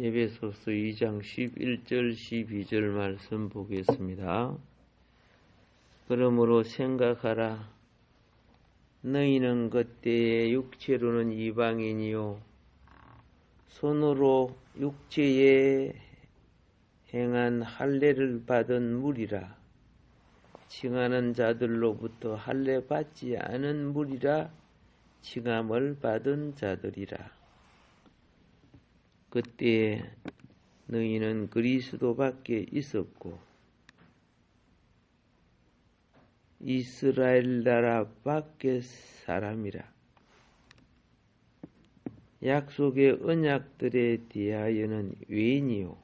에베소서 2장 11절 12절 말씀 보겠습니다. 그러므로 생각하라. 너희는 그때에 육체로는 이방인이요 손으로 육체에 행한 할례를 받은 무리라. 칭하는 자들로부터 할례 받지 않은 무리라. 칭함을 받은 자들이라. 그때에 너희는 그리스도 밖에 있었고 이스라엘 나라 밖의 사람이라. 약속의 언약들에 대하여는 외인이요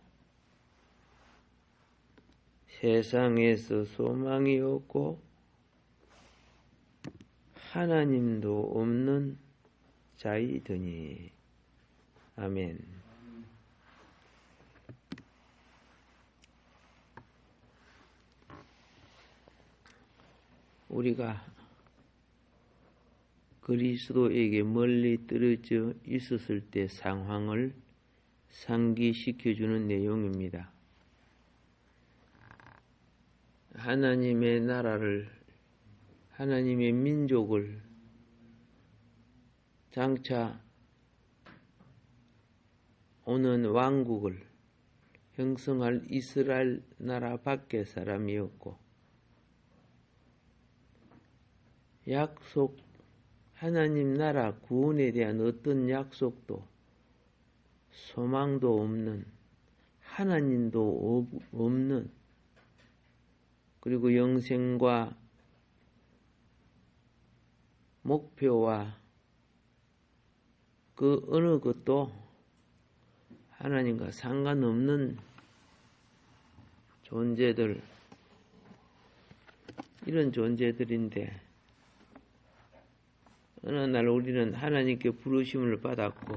세상에서 소망이 없고 하나님도 없는 자이더니. 아멘. 우리가 그리스도에게 멀리 떨어져 있었을 때 상황을 상기시켜주는 내용입니다. 하나님의 나라를, 하나님의 민족을 장차 오는 왕국을 형성할 이스라엘 나라 밖의 사람이었고 약속, 하나님 나라 구원에 대한 어떤 약속도 소망도 없는, 하나님도 없는, 그리고 영생과 목표와 그 어느 것도 하나님과 상관없는 존재들, 이런 존재들인데 어느 날 우리는 하나님께 부르심을 받았고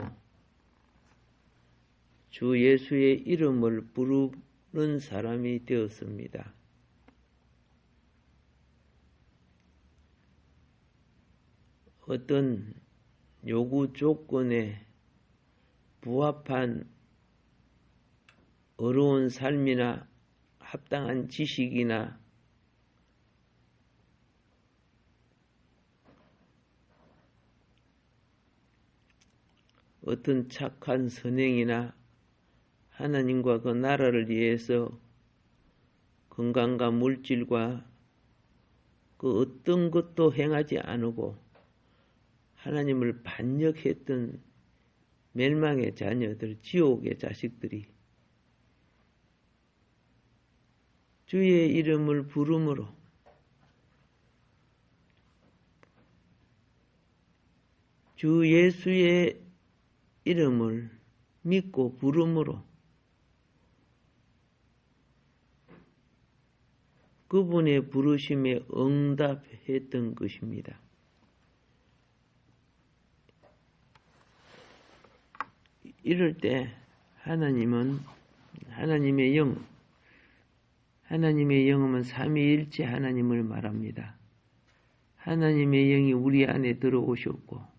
주 예수의 이름을 부르는 사람이 되었습니다. 어떤 요구 조건에 부합한 어려운 삶이나 합당한 지식이나 어떤 착한 선행이나 하나님과 그 나라를 위해서 건강과 물질과 그 어떤 것도 행하지 않고 하나님을 반역했던 멸망의 자녀들, 지옥의 자식들이 주의 이름을 부름으로 주 예수의 이름을 믿고 부름으로 그분의 부르심에 응답했던 것입니다. 이럴 때 하나님은 하나님의 영은 삼위일체 하나님을 말합니다. 하나님의 영이 우리 안에 들어오셨고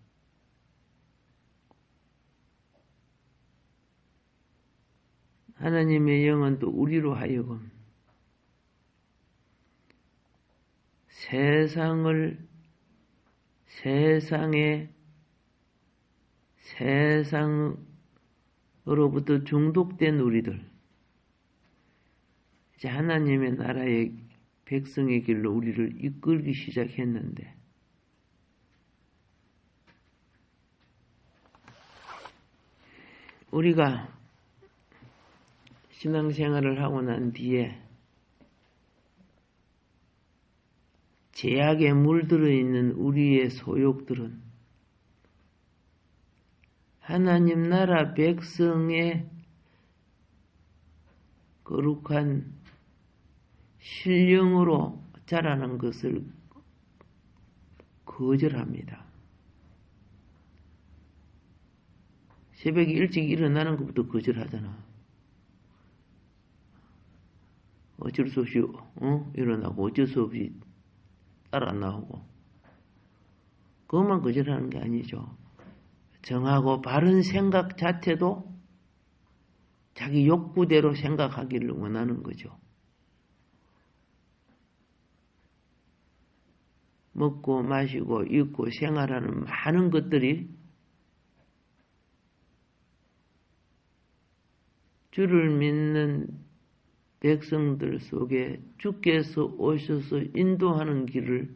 하나님의 영은 또 우리로 하여금 세상으로부터 중독된 우리들, 이제 하나님의 나라의 백성의 길로 우리를 이끌기 시작했는데 우리가 신앙생활을 하고 난 뒤에 죄악에 물들어 있는 우리의 소욕들은 하나님 나라 백성의 거룩한 신령으로 자라는 것을 거절합니다. 새벽에 일찍 일어나는 것부터 거절하잖아. 어쩔 수 없이 일어나고 어쩔 수 없이 따라 나오고 그것만 거절하는 게 아니죠. 정하고 바른 생각 자체도 자기 욕구대로 생각하기를 원하는 거죠. 먹고 마시고 입고 생활하는 많은 것들이 주를 믿는 백성들 속에 주께서 오셔서 인도하는 길을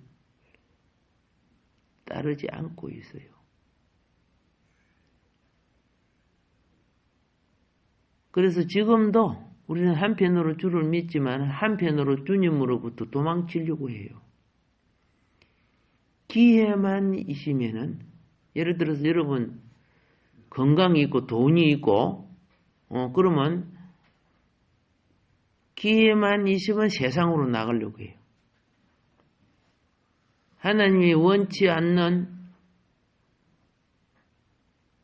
따르지 않고 있어요. 그래서 지금도 우리는 한편으로 주를 믿지만 한편으로 주님으로부터 도망치려고 해요. 기회만 있으면은 예를 들어서 여러분 건강이 있고 돈이 있고 그러면 기회만 있으면 세상으로 나가려고 해요. 하나님이 원치 않는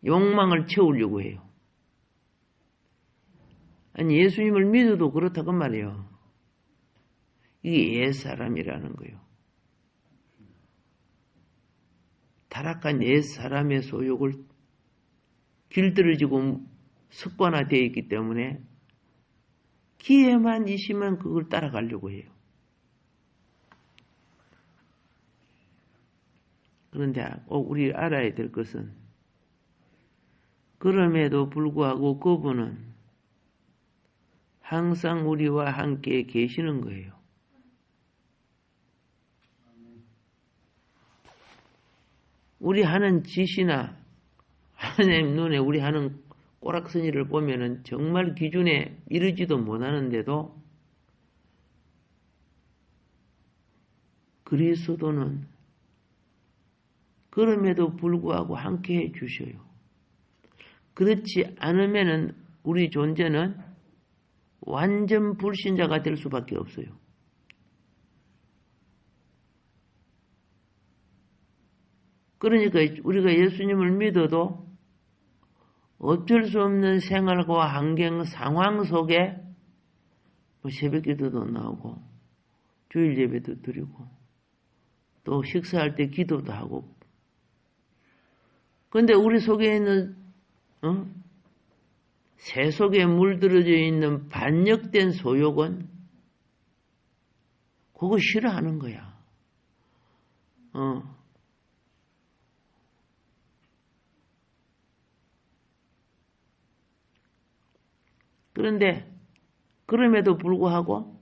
욕망을 채우려고 해요. 아니 예수님을 믿어도 그렇다고 말이에요. 이게 옛사람이라는 거예요. 타락한 옛사람의 소욕을 길들여지고 습관화되어 있기 때문에 기회만 있으면 그걸 따라가려고 해요. 그런데 우리 알아야 될 것은 그럼에도 불구하고 그분은 항상 우리와 함께 계시는 거예요. 우리 하는 짓이나 하나님 눈에 우리 하는 꼬락서니를 보면은 정말 기준에 이르지도 못하는데도 그리스도는 그럼에도 불구하고 함께 해 주셔요. 그렇지 않으면은 우리 존재는 완전 불신자가 될 수밖에 없어요. 그러니까 우리가 예수님을 믿어도 어쩔 수 없는 생활과 환경, 상황 속에 새벽기도도 나오고 주일 예배도 드리고 또 식사할 때 기도도 하고 그런데 우리 속에 있는 새 속에 물들어져 있는 반역된 소욕은 그거 싫어하는 거야. 그런데 그럼에도 불구하고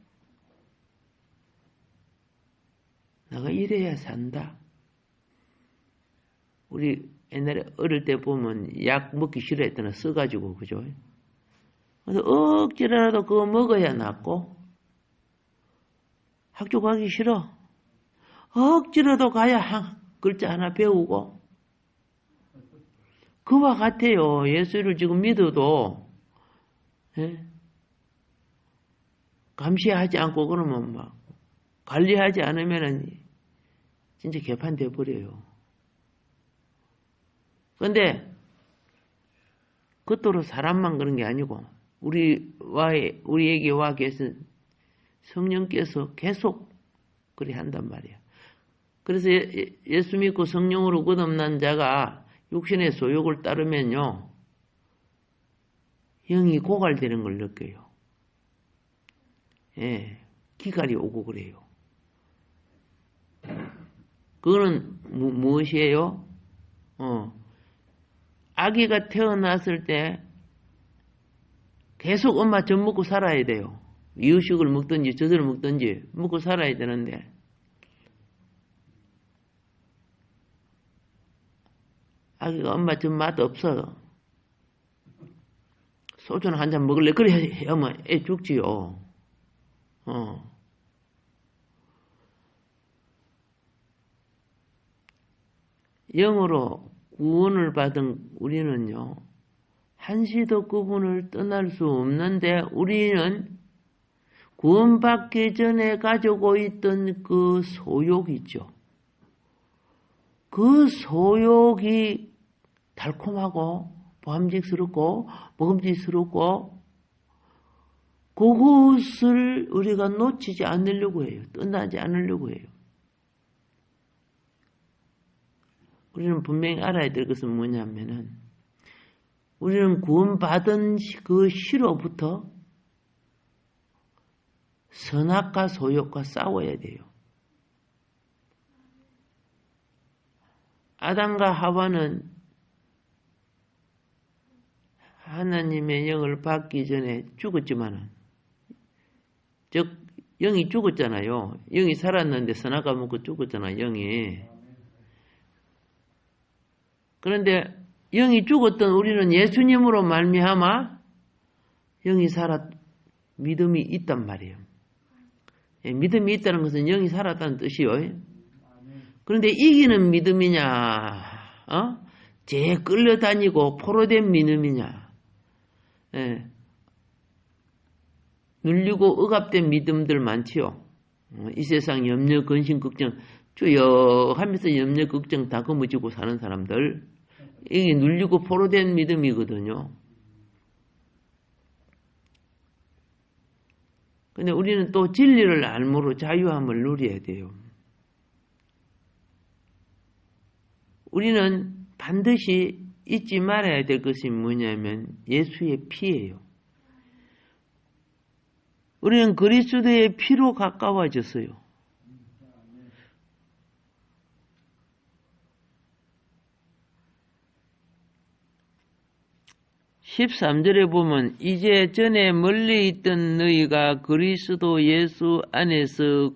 내가 이래야 산다. 우리 옛날에 어릴 때 보면 약 먹기 싫어했더나 써가지고 그죠? 그래서 억지라도 그거 먹어야 낫고 학교 가기 싫어. 억지라도 가야 한 글자 하나 배우고 그와 같아요. 예수를 지금 믿어도 감시하지 않고 그러면 막 관리하지 않으면은 진짜 개판돼 버려요. 그런데 그토록 사람만 그런 게 아니고 우리에게 와 계신 성령께서 계속 그리 한단 말이야. 그래서 예수 믿고 성령으로 거듭난 자가 육신의 소욕을 따르면요. 영이 고갈되는 걸 느껴요. 기갈이 오고 그래요. 그거는 무엇이에요? 아기가 태어났을 때 계속 엄마 젖 먹고 살아야 돼요. 이유식을 먹든지 젖을 먹든지 먹고 살아야 되는데 아기가 엄마 좀 맛 없어. 소주는 한 잔 먹을래? 그래 하면 애 죽지요. 영으로 구원을 받은 우리는요. 한시도 그분을 떠날 수 없는데 우리는 구원받기 전에 가지고 있던 그 소욕이죠. 그 소욕이 달콤하고 보암직스럽고 먹음직스럽고 그것을 우리가 놓치지 않으려고 해요. 떠나지 않으려고 해요. 우리는 분명히 알아야 될 것은 뭐냐면은 우리는 구원받은 그 시로부터 선악과 소욕과 싸워야 돼요. 아담과 하와는 하나님의 영을 받기 전에 죽었지만은, 즉 영이 죽었잖아요. 영이 살았는데 선악과 먹고 죽었잖아요. 영이. 그런데 영이 죽었던 우리는 예수님으로 말미암아 영이 살았, 믿음이 있단 말이에요. 믿음이 있다는 것은 영이 살았다는 뜻이요. 그런데 이기는 믿음이냐, 죄에 끌려다니고 포로된 믿음이냐, 눌리고 억압된 믿음들 많지요. 이 세상 염려, 근심, 걱정 주여 하면서 염려, 걱정 다 거머쥐고 사는 사람들, 이게 눌리고 포로된 믿음이거든요. 근데 우리는 또 진리를 알므로 자유함을 누려야 돼요. 우리는 반드시 잊지 말아야 될 것이 뭐냐면 예수의 피예요. 우리는 그리스도의 피로 가까워졌어요. (13절에) 보면 이제 전에 멀리 있던 너희가 그리스도 예수 안에서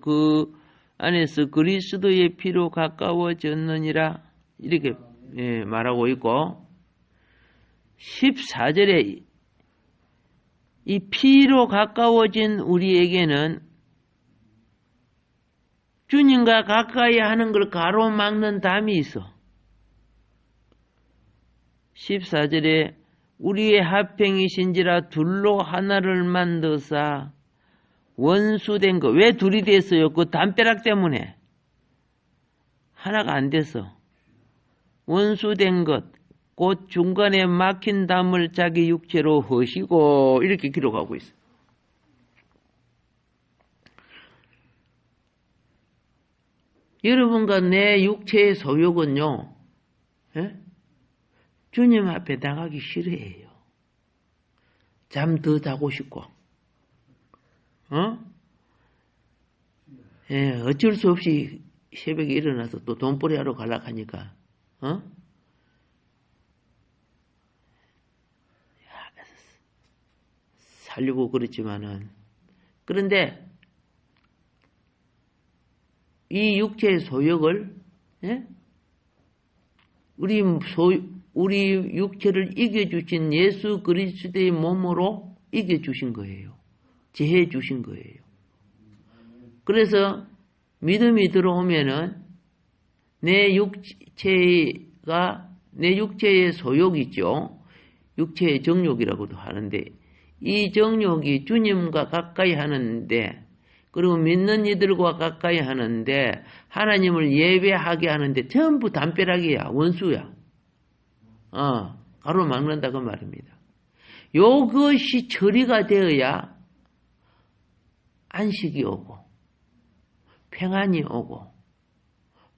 그리스도의 피로 가까워졌느니라 이렇게 말하고 있고, 14절에 이 피로 가까워진 우리에게는 주님과 가까이 하는 걸 가로막는 담이 있어. 14절에 우리의 합행이신지라 둘로 하나를 만드사 원수된 것. 왜 둘이 됐어요? 그 담벼락 때문에. 하나가 안 돼서. 원수된 것, 곧 중간에 막힌 담을 자기 육체로 허시고 이렇게 기록하고 있어요. 여러분과 내 육체의 소욕은요, 주님 앞에 나가기 싫어해요. 잠 더 자고 싶고, 어쩔 수 없이 새벽에 일어나서 또 돈벌이 하러 가려고 하니까, 살려고 그렇지만은, 그런데 이 육체의 소욕을, 우리 육체를 이겨주신 예수 그리스도의 몸으로 이겨주신 거예요. 제해 주신 거예요. 그래서 믿음이 들어오면은 내 육체의 소욕이죠. 육체의 정욕이라고도 하는데, 이 정욕이 주님과 가까이 하는데, 그리고 믿는 이들과 가까이 하는데, 하나님을 예배하게 하는데 전부 담벼락이야, 원수야. 가로막는다 그 말입니다. 요것이 처리가 되어야 안식이 오고 평안이 오고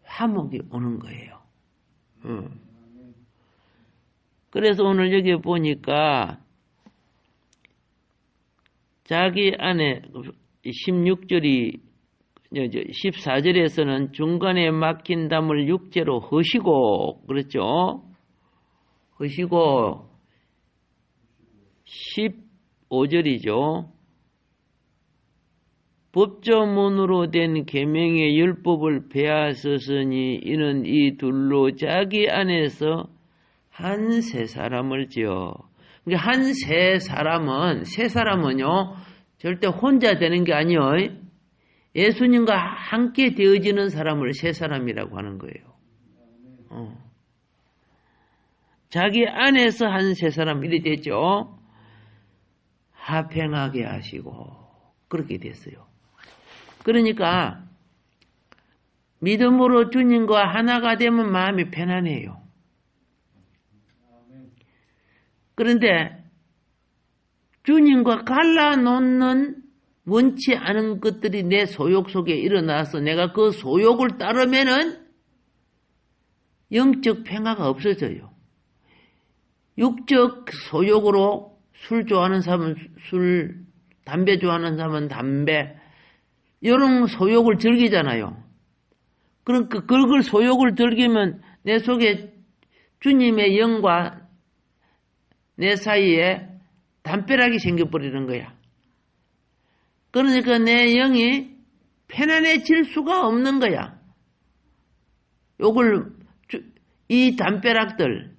화목이 오는 거예요. 그래서 오늘 여기 보니까 자기 안에 16절이 14절에서는 중간에 막힌 담을 육체로 허시고, 그렇죠? 허시고 15절이죠. 법조문으로 된 계명의 율법을 배하셨으니 이는 이 둘로 자기 안에서 한 세 사람을 지어. 그러니까 한 세 사람은요 절대 혼자 되는 게 아니에요. 예수님과 함께 되어지는 사람을 세 사람이라고 하는 거예요. 자기 안에서 한 세 사람 이래 됐죠. 합행하게 하시고 그렇게 됐어요. 그러니까 믿음으로 주님과 하나가 되면 마음이 편안해요. 그런데 주님과 갈라놓는 원치 않은 것들이 내 소욕 속에 일어나서 내가 그 소욕을 따르면은 영적 평화가 없어져요. 육적 소욕으로 술 좋아하는 사람은 술, 담배 좋아하는 사람은 담배, 이런 소욕을 즐기잖아요. 그러니까 그걸 소욕을 즐기면 내 속에 주님의 영과 내 사이에 담벼락이 생겨버리는 거야. 그러니까 내 영이 편안해질 수가 없는 거야. 이 담벼락들,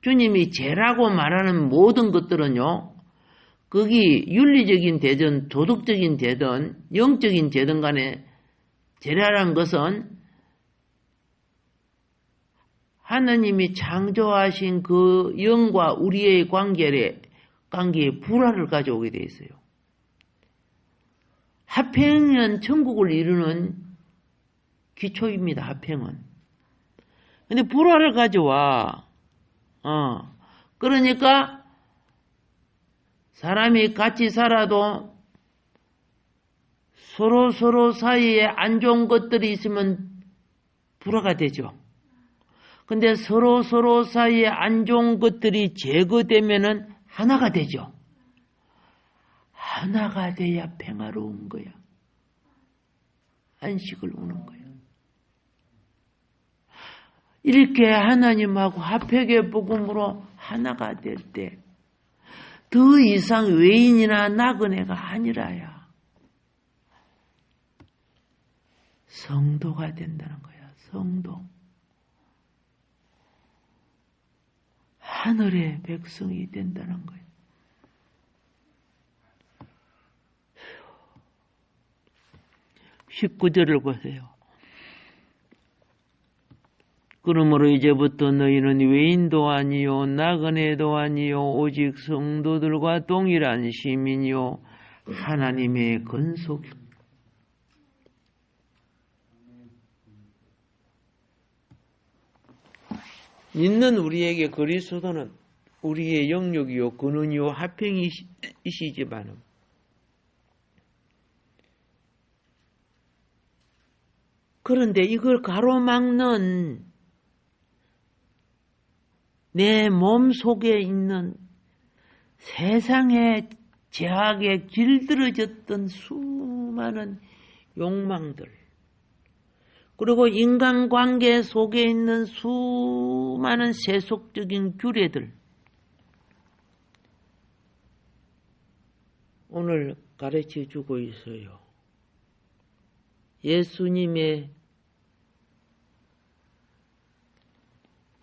주님이 죄라고 말하는 모든 것들은요, 거기 윤리적인 되든 도덕적인 되든 영적인 되든 간에 죄라는 것은 하나님이 창조하신 그 영과 우리의 관계에 불화를 가져오게 되어 있어요. 합행은 천국을 이루는 기초입니다. 합행은. 근데 불화를 가져와. 그러니까 사람이 같이 살아도 서로 사이에 안 좋은 것들이 있으면 불화가 되죠. 근데 서로 사이에 안 좋은 것들이 제거되면은 하나가 되죠. 하나가 돼야 평화로운 거야. 안식을 오는 거야. 이렇게 하나님하고 합백의 복음으로 하나가 될 때 더 이상 외인이나 나그네가 아니라야 성도가 된다는 거야. 성도. 하늘의 백성이 된다는 거야. 19절을 보세요. 그러므로 이제부터 너희는 외인도 아니요 나그네도 아니요 오직 성도들과 동일한 시민이요 하나님의 건속. 믿는 우리에게 그리스도는 우리의 영역이요 근원이요 합행이시지만 그런데 이걸 가로막는 내 몸 속에 있는 세상의 제약에 길들어졌던 수많은 욕망들, 그리고 인간관계 속에 있는 수많은 세속적인 규례들, 오늘 가르쳐 주고 있어요. 예수님의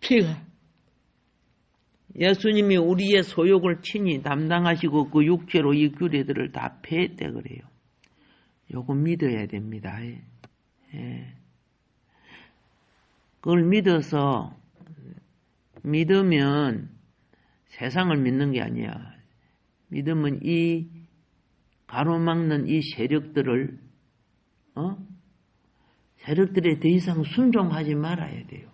피가, 예수님이 우리의 소욕을 친히 담당하시고 그 육체로 이 규례들을 다 폐했다 그래요. 요거 믿어야 됩니다. 예. 그걸 믿으면 세상을 믿는 게 아니야. 믿으면 이 가로막는 이 세력들에 더 이상 순종하지 말아야 돼요.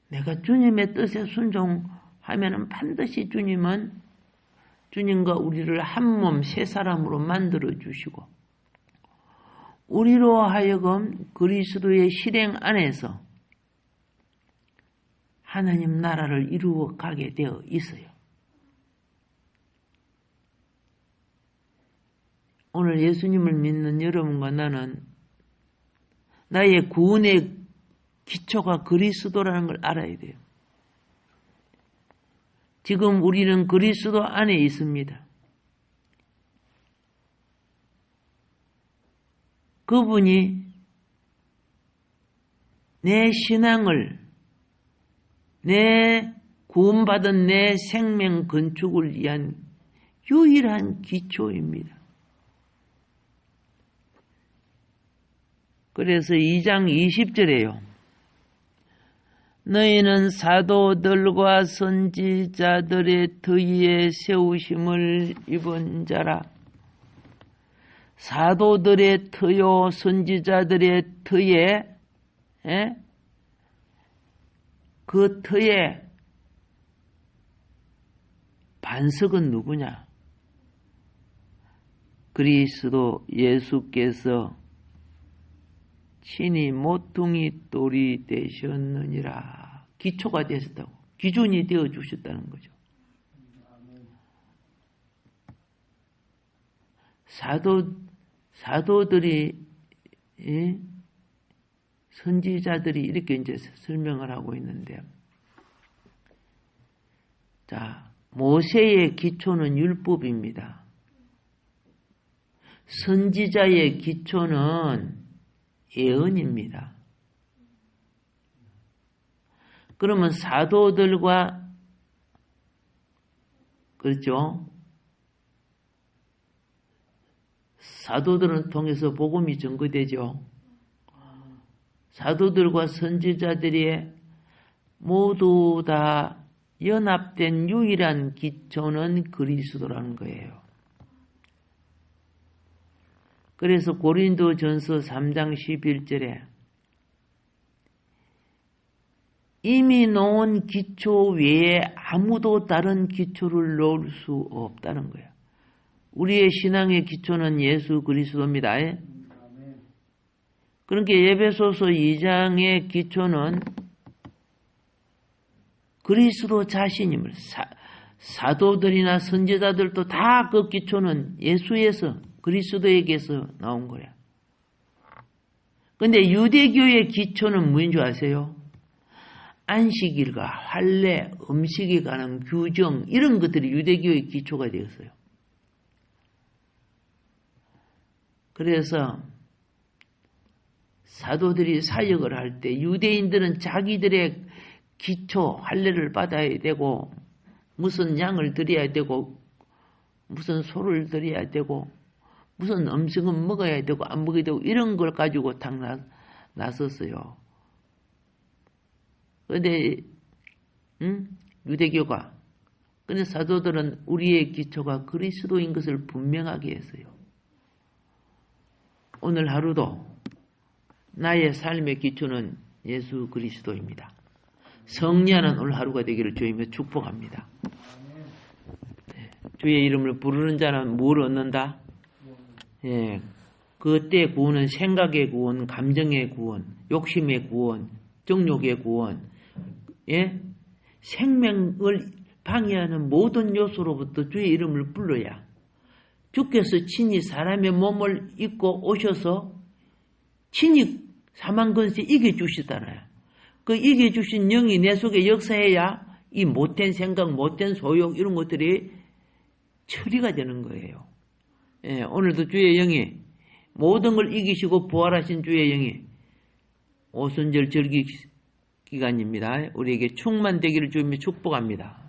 내가 주님의 뜻에 순종하면 반드시 주님은 주님과 우리를 한 몸 세 사람으로 만들어 주시고 우리로 하여금 그리스도의 실행 안에서 하나님 나라를 이루어 가게 되어 있어요. 오늘 예수님을 믿는 여러분과 나는 나의 구원의 기초가 그리스도라는 걸 알아야 돼요. 지금 우리는 그리스도 안에 있습니다. 그분이 내 신앙을, 내 구원받은 내 생명 건축을 위한 유일한 기초입니다. 그래서 2장 20절에요. 너희는 사도들과 선지자들의 터위에 세우심을 입은 자라. 사도들의 터요, 선지자들의 터에, 그 터에 반석은 누구냐? 그리스도 예수께서 친히 모퉁이 돌이 되셨느니라. 기초가 되셨다고. 기준이 되어 주셨다는 거죠. 사도들이, 선지자들이 이렇게 이제 설명을 하고 있는데, 자, 모세의 기초는 율법입니다. 선지자의 기초는 예언입니다. 그러면 사도들과, 그렇죠? 사도들은 통해서 복음이 전거되죠. 사도들과 선지자들이 모두 다 연합된 유일한 기초는 그리스도라는 거예요. 그래서 고린도전서 3장 11절에 이미 놓은 기초 외에 아무도 다른 기초를 놓을 수 없다는 거예요. 우리의 신앙의 기초는 예수 그리스도입니다. 그러니까 에베소서 2장의 기초는 그리스도 자신임을, 사도들이나 선지자들도 다 그 기초는 예수에서, 그리스도에게서 나온 거야. 근데 유대교의 기초는 뭐인 줄 아세요? 안식일과 할례, 음식에 관한 규정, 이런 것들이 유대교의 기초가 되었어요. 그래서 사도들이 사역을 할 때 유대인들은 자기들의 기초, 할례를 받아야 되고, 무슨 양을 드려야 되고, 무슨 소를 드려야 되고, 무슨 음식은 먹어야 되고, 안 먹어야 되고, 이런 걸 가지고 딱 나섰어요. 그런데, 유대교가, 근데 사도들은 우리의 기초가 그리스도인 것을 분명하게 했어요. 오늘 하루도 나의 삶의 기초는 예수 그리스도입니다. 성리하는 오늘 하루가 되기를 주님의 축복합니다. 주의 이름을 부르는 자는 뭘 얻는다? 예, 그때 구원은 생각의 구원, 감정의 구원, 욕심의 구원, 정욕의 구원, 예, 생명을 방해하는 모든 요소로부터 주의 이름을 불러야 주께서 친히 사람의 몸을 입고 오셔서 친히 사망권세 이겨주시잖아요. 그 이겨주신 영이 내 속에 역사해야 이 못된 생각, 못된 소욕 이런 것들이 처리가 되는 거예요. 예, 오늘도 주의 영이 모든 걸 이기시고 부활하신 주의 영이 오순절 절기 기간입니다. 우리에게 충만되기를 주님이 축복합니다.